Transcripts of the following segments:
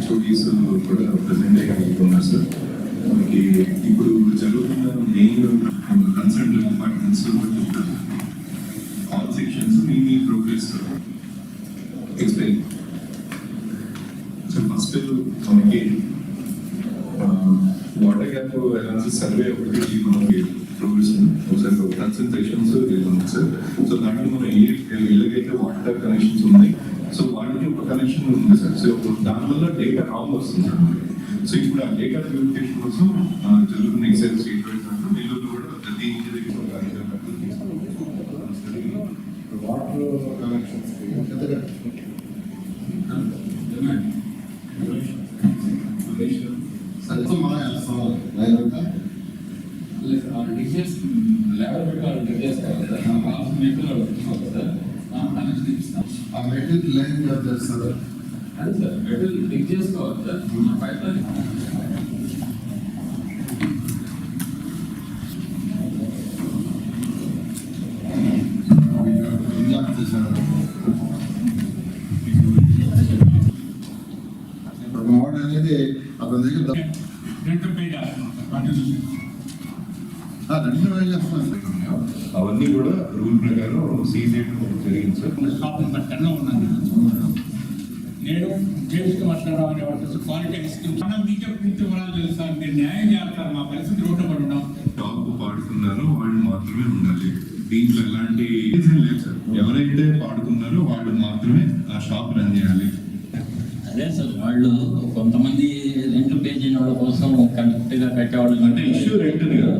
HODs కూడా present అయ్తున్నారు sir. మనకి ఇప్పుడు జరుగుతున్న main concern departments all sections మీ ప్రోగ్రెస్ ఎక్స్ప్లెయిన్. సో ఫస్ట్ మనకి వాటర్ గ్యాప్ అనాలిసిస్ సర్వే ఒకటి మనకి ప్రోగ్రెస్ ఉంది. ఒకసారి కన్సర్న్ సెక్షన్స్ ఉంది సార్. సో దాంట్లో మనం ఇళ్ళకైతే వాటర్ కనెక్షన్స్ ఉన్నాయి. సో వాటికి ఒక కనెక్షన్ ఉంది సార్. సో దానివల్ల డేటా రాంగ్ వస్తుంది సార్. సో ఇప్పుడు ఆ డేటా ప్యూరిఫికేషన్ కోసం జరుగుతున్న ఎక్సైజ్ స్టేట్ వైజ్ దాంట్లో నెల్లూరులో కూడా ప్రతి ఇంటి దగ్గర వాటర్ కనెక్షన్స్ ఆ మెటీరియల్ లైన్ చేస్తారు. అదే సార్ మెటీరియల్ డిక్ చేసుకోవాలి సార్. మన పైప్ లైన్ మోడ్ అనేది అతని దగ్గర రెండు పే చేస్తున్నాను. అవన్నీ కూడా రూల్ ప్రకారం సీజ్ జరిగింది సార్. షాప్ నెంబర్ 10 లో ఉన్నాను నేను. జేమ్స్ మాట్లాడడం అనే వాళ్ళు క్వాలిటీ మనం మీకే పూర్తి వివరాలు తెలుసు సార్. మీరు న్యాయం చేస్తారు. మా పరిస్థితి రోడ్డు పడి ఉన్నాం. టాప్ పాడుతున్నారు వాళ్ళు మాత్రమే ఉండాలి. దీంట్లో ఎలాంటి లేదు సార్. ఎవరైతే పాడుతున్నారో వాళ్ళు మాత్రమే ఆ షాప్ రన్ చేయాలి. అదే సార్ వాళ్ళు కొంతమంది రెంట్ పే చేయని వాళ్ళ కోసం కరెక్ట్గా కట్టేవాళ్ళు అంటే ఇష్యూ రెంట్ కదా.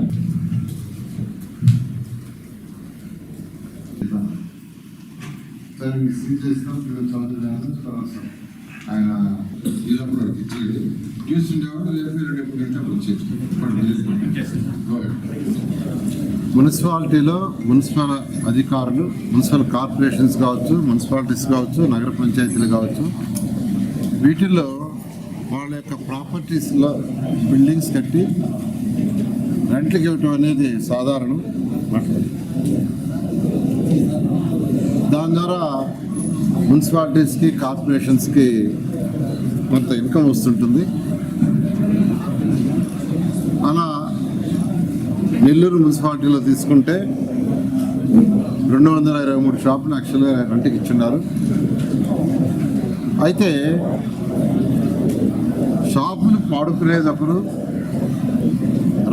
ఆయన ఇదప్పుడు ఇచ్చేది చూస్తుండేవాడు. మున్సిపాలిటీలో మున్సిపల్ అధికారులు, మున్సిపల్ కార్పొరేషన్స్ కావచ్చు, మున్సిపాలిటీస్ కావచ్చు, నగర పంచాయతీలు కావచ్చు, వీటిల్లో వాళ్ళ యొక్క ప్రాపర్టీస్లో బిల్డింగ్స్ కట్టి రెంట్లకి ఇవ్వటం అనేది సాధారణం. దాని ద్వారా మున్సిపాలిటీస్కి, కార్పొరేషన్స్కి కొంత ఇన్కమ్ వస్తుంటుంది. అలా నెల్లూరు మున్సిపాలిటీలో తీసుకుంటే 223 షాపులు యాక్చువల్గా రెంట్కి ఇచ్చున్నారు. అయితే షాపులు పాడుకునేటప్పుడు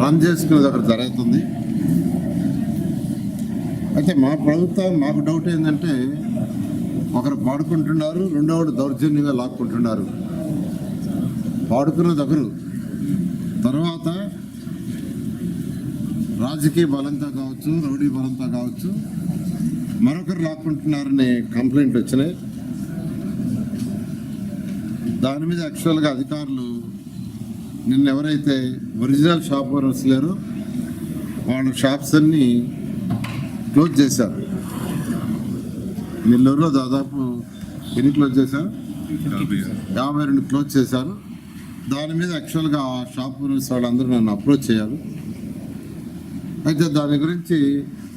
రన్ చేసుకునేది ఒకటి జరుగుతుంది. అయితే మా ప్రభుత్వం మాకు డౌట్ ఏంటంటే ఒకరు పాడుకుంటున్నారు, రెండోవాడు దౌర్జన్యంగా లాక్కుంటున్నారు. పాడుకున్నది ఒకరు, తర్వాత రాజకీయ బలంతో కావచ్చు, రౌడీ బలంతో కావచ్చు మరొకరు లాక్కుంటున్నారని కంప్లైంట్ వచ్చినాయి. దాని మీద యాక్చువల్గా అధికారులు నిన్న ఎవరైతే ఒరిజినల్ షాప్ ఓనర్స్ లేరో వాళ్ళ షాప్స్ అన్నీ క్లోజ్ చేశారు. నెల్లూరులో దాదాపు ఎన్ని క్లోజ్ చేశారు? 52 క్లోజ్ చేశారు. దాని మీద యాక్చువల్గా ఆ షాప్ ఓనర్స్ వాళ్ళందరూ నన్ను అప్రోచ్ చేయాలి. అయితే దాని గురించి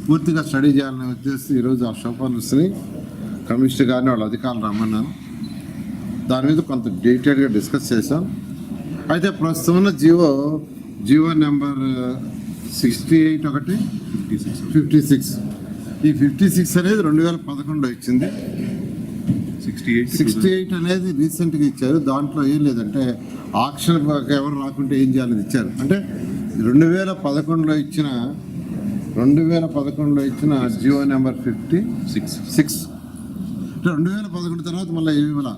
పూర్తిగా స్టడీ చేయాలని వచ్చేసి ఈరోజు ఆ షాప్ ఓనర్స్ని, కమిషనర్ గారిని, వాళ్ళ అధికారులు రమ్మన్నాను. దాని మీద కొంత డీటెయిల్గా డిస్కస్ చేశాం. అయితే ప్రస్తుతం ఉన్న జీవో నెంబర్ 68 ఒకటి 56, ఈ 56 అనేది 2011లో ఇచ్చింది. 68 అనేది రీసెంట్గా ఇచ్చారు. దాంట్లో ఏం లేదంటే ఆక్షన్ ఎవరు రాకుంటే ఏం చేయాలని ఇచ్చారు. అంటే 2011లో ఇచ్చిన జియో నెంబర్ 56 2011 తర్వాత మళ్ళీ ఏమి ఇవ్వాల.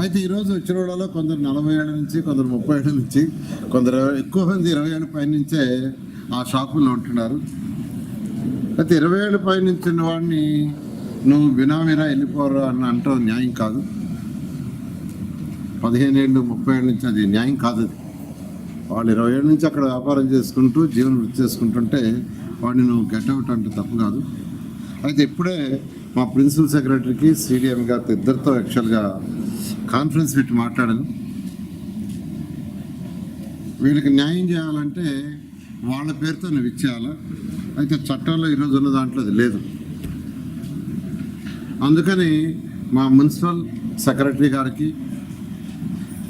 అయితే ఈరోజు వచ్చిన వాళ్ళలో కొందరు 40 ఏళ్ళ నుంచి, కొందరు 30 ఏళ్ళ నుంచి, కొందరు ఎక్కువ మంది 20 ఏళ్ళ పై నుంచే ఆ షాపుల్లో ఉంటున్నారు. అయితే 20 ఏళ్ళ పై నుంచి ఉన్న వాడిని నువ్వు బినామీరా వెళ్ళిపోరా అని అంటావు న్యాయం కాదు. 15 ఏళ్ళు 30 ఏళ్ళ నుంచి అది న్యాయం కాదు. అది వాళ్ళు 20 ఏళ్ళ నుంచి అక్కడ వ్యాపారం చేసుకుంటూ జీవనం వృత్తి చేసుకుంటుంటే వాడిని నువ్వు గెట్అవుట్ అంటే తప్పు కాదు. అయితే ఇప్పుడే మా ప్రిన్సిపల్ సెక్రటరీకి, సిడిఎం గారితో ఇద్దరితో యాక్చువల్గా కాన్ఫరెన్స్ పెట్టి మాట్లాడాను. వీళ్ళకి న్యాయం చేయాలంటే వాళ్ళ పేరుతో నువ్వు ఇచ్చేయాలా. అయితే చట్టంలో ఈరోజు ఉన్న దాంట్లో అది లేదు. అందుకని మా మున్సిపల్ సెక్రటరీ గారికి,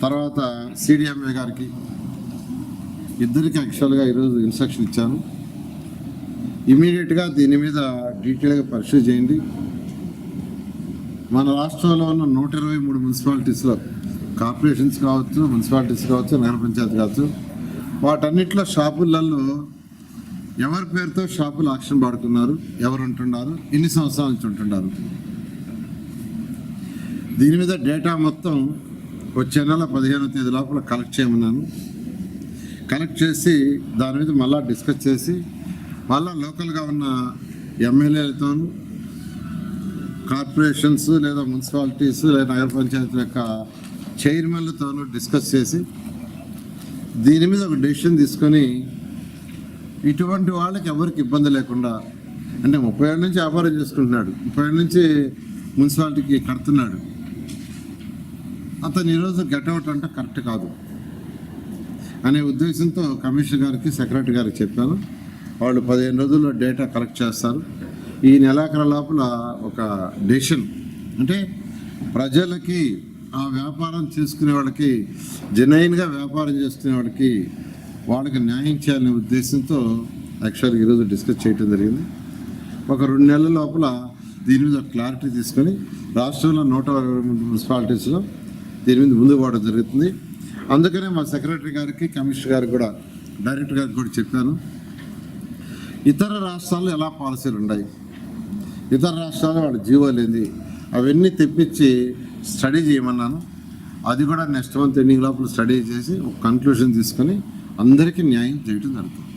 తర్వాత సిడిఎంఏ గారికి ఇద్దరికి యాక్చువల్గా ఈరోజు ఇన్స్ట్రక్షన్ ఇచ్చాను. ఇమీడియట్గా దీని మీద డీటెయిల్గా పరిశీలి చేయండి. మన రాష్ట్రంలో ఉన్న 123 మున్సిపాలిటీస్లో కార్పొరేషన్స్ కావచ్చు, మున్సిపాలిటీస్ కావచ్చు, నగర పంచాయతీ కావచ్చు, వాటన్నిటిలో షాపులలో ఎవరి పేరుతో షాపులు ఆక్షన్ పాడుతున్నారు, ఎవరు ఉంటున్నారు, ఎన్ని సంవత్సరాల నుంచి ఉంటున్నారు, దీని మీద డేటా మొత్తం వచ్చే నెల 15వ తేదీ లోపల కలెక్ట్ చేయమన్నాను. కలెక్ట్ చేసి దాని మీద మళ్ళీ డిస్కస్ చేసి మళ్ళీ లోకల్గా ఉన్న ఎమ్మెల్యేలతోనూ, కార్పొరేషన్స్ లేదా మున్సిపాలిటీస్ లేదా నగర పంచాయతీల యొక్క చైర్మన్లతోనూ డిస్కస్ చేసి దీని మీద ఒక డెసిషన్ తీసుకొని ఇటువంటి వాళ్ళకి ఎవరికి ఇబ్బంది లేకుండా, అంటే 30 ఏళ్ళ నుంచి వ్యాపారం చేసుకుంటున్నాడు, 30 ఏళ్ళ నుంచి మున్సిపాలిటీకి కడుతున్నాడు, అతను ఈరోజు గెట్అవుట్ అంటే కరెక్ట్ కాదు అనే ఉద్దేశంతో కమిషనర్ గారికి, సెక్రటరీ గారికి చెప్పాను. వాళ్ళు 15 రోజుల్లో డేటా కలెక్ట్ చేస్తారు. ఈ నెలాఖరు లోపల ఒక డెసిషన్, అంటే ప్రజలకి ఆ వ్యాపారం చేసుకునే వాళ్ళకి, జెన్యున్గా వ్యాపారం చేసుకునే వాళ్ళకి న్యాయం చేయాలనే ఉద్దేశంతో యాక్చువల్గా ఈరోజు డిస్కస్ చేయడం జరిగింది. ఒక 2 నెలల లోపల దీని మీద క్లారిటీ తీసుకొని రాష్ట్రంలో 123 మున్సిపాలిటీస్లో దీని మీద ముందుకు పోవడం జరుగుతుంది. అందుకనే మా సెక్రటరీ గారికి, కమిషనర్ గారికి కూడా, డైరెక్టర్ గారికి కూడా చెప్పాను, ఇతర రాష్ట్రాల్లో ఎలా పాలసీలు ఉన్నాయి, ఇతర రాష్ట్రాల్లో వాళ్ళ జీవోలు ఏంది, అవన్నీ తెప్పించి స్టడీ చేయమన్నాను. అది కూడా నెక్స్ట్ మంత్ ఎండింగ్ లోపల స్టడీ చేసి ఒక కన్క్లూషన్ తీసుకొని అందరికీ న్యాయం చేయడం జరుగుతుంది.